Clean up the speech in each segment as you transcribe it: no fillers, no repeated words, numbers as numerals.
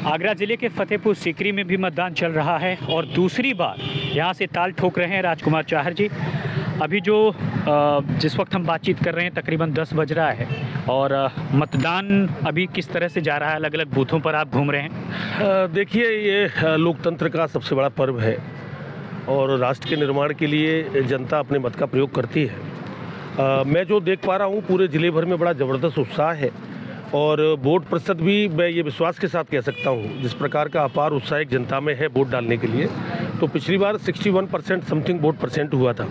आगरा जिले के फतेहपुर सीकरी में भी मतदान चल रहा है और दूसरी बार यहाँ से ताल ठोक रहे हैं राजकुमार चाहर जी। अभी जिस वक्त हम बातचीत कर रहे हैं तकरीबन 10 बज रहा है और मतदान अभी किस तरह से जा रहा है, अलग अलग बूथों पर आप घूम रहे हैं। देखिए, ये लोकतंत्र का सबसे बड़ा पर्व है और राष्ट्र के निर्माण के लिए जनता अपने मत का प्रयोग करती है। मैं जो देख पा रहा हूँ पूरे ज़िले भर में बड़ा ज़बरदस्त उत्साह है और वोट प्रतिशत भी मैं ये विश्वास के साथ कह सकता हूँ जिस प्रकार का अपार उत्साह एक जनता में है वोट डालने के लिए। तो पिछली बार 61% समथिंग वोट परसेंट हुआ था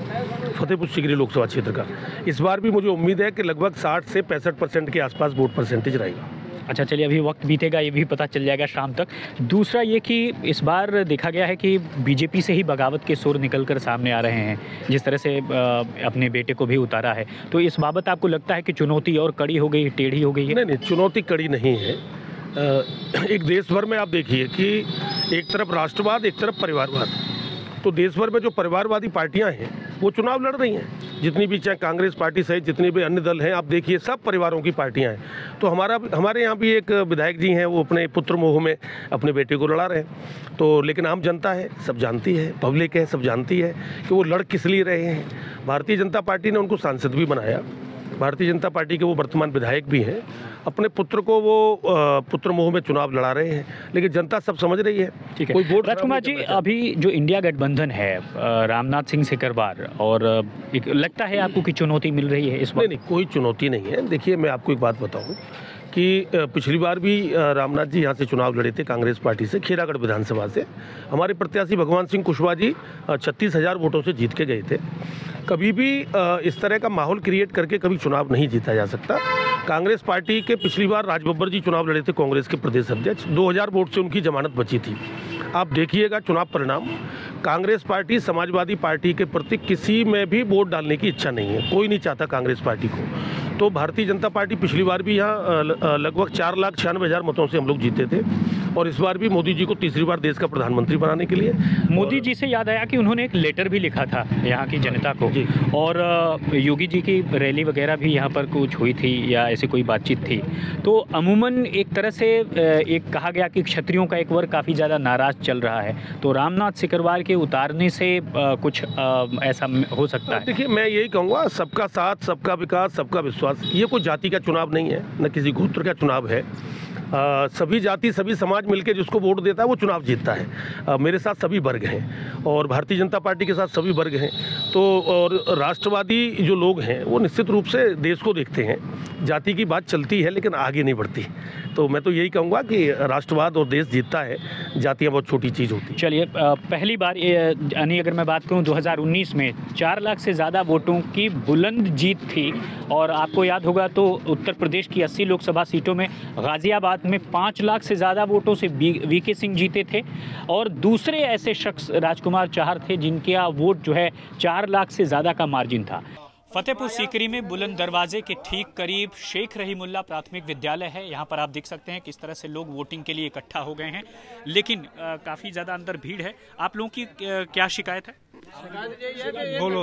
फतेहपुर सीकरी लोकसभा क्षेत्र का। इस बार भी मुझे उम्मीद है कि लगभग 60 से 65% के आसपास वोट परसेंटेज रहेगा। अच्छा, चलिए, अभी वक्त बीतेगा, ये भी पता चल जाएगा शाम तक। दूसरा ये कि इस बार देखा गया है कि बीजेपी से ही बगावत के सुर निकलकर सामने आ रहे हैं, जिस तरह से अपने बेटे को भी उतारा है। तो इस बाबत आपको लगता है कि चुनौती और कड़ी हो गई, टेढ़ी हो गई है? नहीं, चुनौती कड़ी नहीं है। एक देश भर में आप देखिए कि एक तरफ राष्ट्रवाद, एक तरफ परिवारवाद। तो देश भर में जो परिवारवादी पार्टियां हैं वो चुनाव लड़ रही हैं, जितनी भी, चाहे कांग्रेस पार्टी सहित जितने भी अन्य दल हैं, आप देखिए सब परिवारों की पार्टियां हैं। तो हमारे यहाँ भी एक विधायक जी हैं, वो अपने पुत्र मोह में अपने बेटे को लड़ा रहे हैं। तो लेकिन आम जनता है, सब जानती है, पब्लिक है, सब जानती है कि वो लड़ किस लिए रहे हैं। भारतीय जनता पार्टी ने उनको सांसद भी बनाया, भारतीय जनता पार्टी के वो वर्तमान विधायक भी हैं। अपने पुत्र को वो पुत्र मोह में चुनाव लड़ा रहे हैं, लेकिन जनता सब समझ रही है। ठीक है, कोई वोट। राजकुमार जी, अभी जो इंडिया गठबंधन है रामनाथ सिंह सिकरवार, और एक लगता है आपको कि चुनौती मिल रही है इस वक्त? नहीं, कोई चुनौती नहीं है। देखिए, मैं आपको एक बात बताऊँ कि पिछली बार भी रामनाथ जी यहाँ से चुनाव लड़े थे कांग्रेस पार्टी से, खेरागढ़ विधानसभा से। हमारे प्रत्याशी भगवान सिंह कुशवाहा जी 36,000 वोटों से जीत के गए थे। कभी भी इस तरह का माहौल क्रिएट करके कभी चुनाव नहीं जीता जा सकता। कांग्रेस पार्टी के पिछली बार राज बब्बर जी चुनाव लड़े थे, कांग्रेस के प्रदेश अध्यक्ष। 2000 वोट से उनकी जमानत बची थी। आप देखिएगा चुनाव परिणाम, कांग्रेस पार्टी समाजवादी पार्टी के प्रति किसी में भी वोट डालने की इच्छा नहीं है, कोई नहीं चाहता कांग्रेस पार्टी को। तो भारतीय जनता पार्टी पिछली बार भी यहाँ लगभग 4,96,000 मतों से हम लोग जीते थे और इस बार भी मोदी जी को तीसरी बार देश का प्रधानमंत्री बनाने के लिए। मोदी जी से याद आया कि उन्होंने एक लेटर भी लिखा था यहाँ की जनता को, और योगी जी की रैली वगैरह भी यहाँ पर कुछ हुई थी या ऐसी कोई बातचीत थी। तो अमूमन एक तरह से एक कहा गया कि क्षत्रियों का एक वर्ग काफ़ी ज़्यादा नाराज़ चल रहा है, तो रामनाथ सिकरवार के उतारने से कुछ ऐसा हो सकता है? देखिए, मैं यही कहूँगा, सबका साथ, सबका विकास, सबका विश्वास। ये कोई जाति का चुनाव नहीं है, न किसी गोत्र का चुनाव है। सभी जाति, सभी समाज मिलकर जिसको वोट देता है वो चुनाव जीतता है। मेरे साथ सभी वर्ग हैं और भारतीय जनता पार्टी के साथ सभी वर्ग हैं। तो और राष्ट्रवादी जो लोग हैं वो निश्चित रूप से देश को देखते हैं। जाति की बात चलती है लेकिन आगे नहीं बढ़ती। तो मैं तो यही कहूँगा कि राष्ट्रवाद और देश जीतता है, जातियाँ बहुत छोटी चीज़ होती है। चलिए, पहली बार यानी अगर मैं बात करूँ 2019 में 4 लाख से ज़्यादा वोटों की बुलंद जीत थी और आपको याद होगा तो उत्तर प्रदेश की 80 लोकसभा सीटों में गाज़ियाबाद में 5 लाख से ज़्यादा वोटों से वीके सिंह जीते थे और दूसरे ऐसे शख्स राजकुमार चाहर थे जिनके वोट जो है 4 लाख से ज़्यादा का मार्जिन था। फतेहपुर सीकरी में बुलंद दरवाजे के ठीक करीब शेख रहीमुल्ला प्राथमिक विद्यालय है। यहाँ पर आप देख सकते हैं किस तरह से लोग वोटिंग के लिए इकट्ठा हो गए हैं, लेकिन काफ़ी ज़्यादा अंदर भीड़ है। आप लोगों की क्या शिकायत है? बोलो,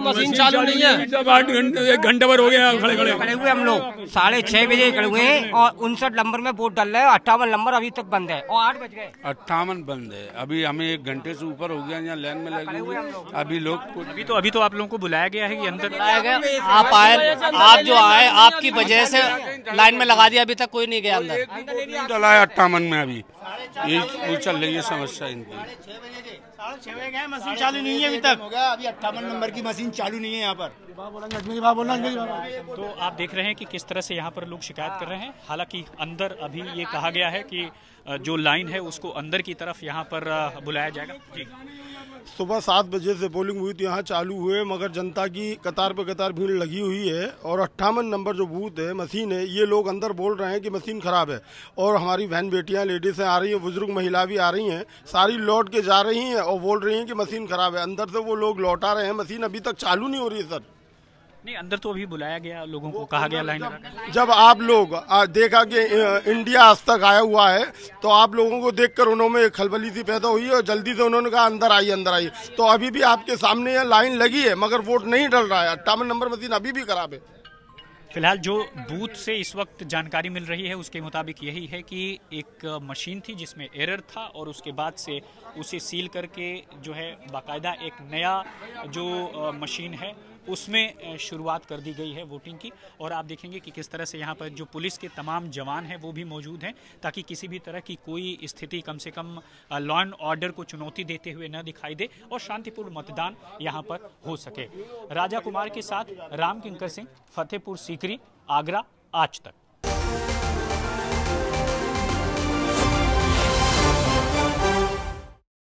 मशीन चालू नहीं है। जब 8 घंटे 1 घंटे भर हो गया खड़े हुए हम लोग 6:30 बजे खड़े हुए हैं और 59 नंबर में वोट डाल रहे हैं। 58 नंबर अभी तक बंद है और 8 बज गए। 58 बंद है। अभी हमें 1 घंटे से ऊपर हो गया यहाँ लाइन में लगे हुए। अभी लोग अभी तो आप लोगों को बुलाया गया है कि अंदर आप आए, आप जो आए आपकी वजह से लाइन में लगा दिया, अभी तक कोई नहीं गया अंदर। डला है 58 में, अभी यही चल रही है समस्या इनकी। 6 बजे गए, मशीन चालू नहीं है अभी तक। अभी 58 नंबर की मशीन चालू नहीं है यहाँ पर। तो आप देख रहे हैं कि किस तरह से यहाँ पर लोग शिकायत कर रहे हैं। हालांकि अंदर अभी ये कहा गया है कि जो लाइन है उसको अंदर की तरफ यहाँ पर बुलाया जाएगा। जी, सुबह 7 बजे से पोलिंग बूथ यहाँ चालू हुए, मगर जनता की कतार पे कतार भीड़ लगी हुई है और 58 नंबर जो बूथ है, मशीन है, ये लोग अंदर बोल रहे हैं कि मशीन खराब है। और हमारी बहन बेटियां, लेडीज़ आ रही हैं, बुजुर्ग महिला भी आ रही हैं, सारी लौट के जा रही हैं और बोल रही हैं कि मशीन खराब है। अंदर से वो लोग लौटा रहे हैं, मशीन अभी तक चालू नहीं हो रही है सर। नहीं, अंदर तो अभी बुलाया गया, लोगों को कहा गया लाइन लगा। जब आप लोग देखा कि इंडिया आज तक आया हुआ है तो आप लोगों को देखकर उन्होंने एक खलबली सी पैदा हुई और जल्दी से उन्होंने कहा अंदर आइए, अंदर आइए। तो अभी भी आपके सामने लाइन लगी है मगर वोट नहीं डल रहा है। 58 नंबर मशीन अभी भी खराब है। फिलहाल जो बूथ से इस वक्त जानकारी मिल रही है उसके मुताबिक यही है कि एक मशीन थी जिसमें एरर था और उसके बाद से उसे सील करके जो है बाकायदा एक नया जो मशीन है उसमें शुरुआत कर दी गई है वोटिंग की। और आप देखेंगे कि किस तरह से यहाँ पर जो पुलिस के तमाम जवान हैं वो भी मौजूद हैं ताकि किसी भी तरह की कोई स्थिति कम से कम लॉ एंड ऑर्डर को चुनौती देते हुए न दिखाई दे और शांतिपूर्ण मतदान यहाँ पर हो सके। राजा कुमार के साथ राम किंकर सिंह, फतेहपुर सीकरी, आगरा, आज तक।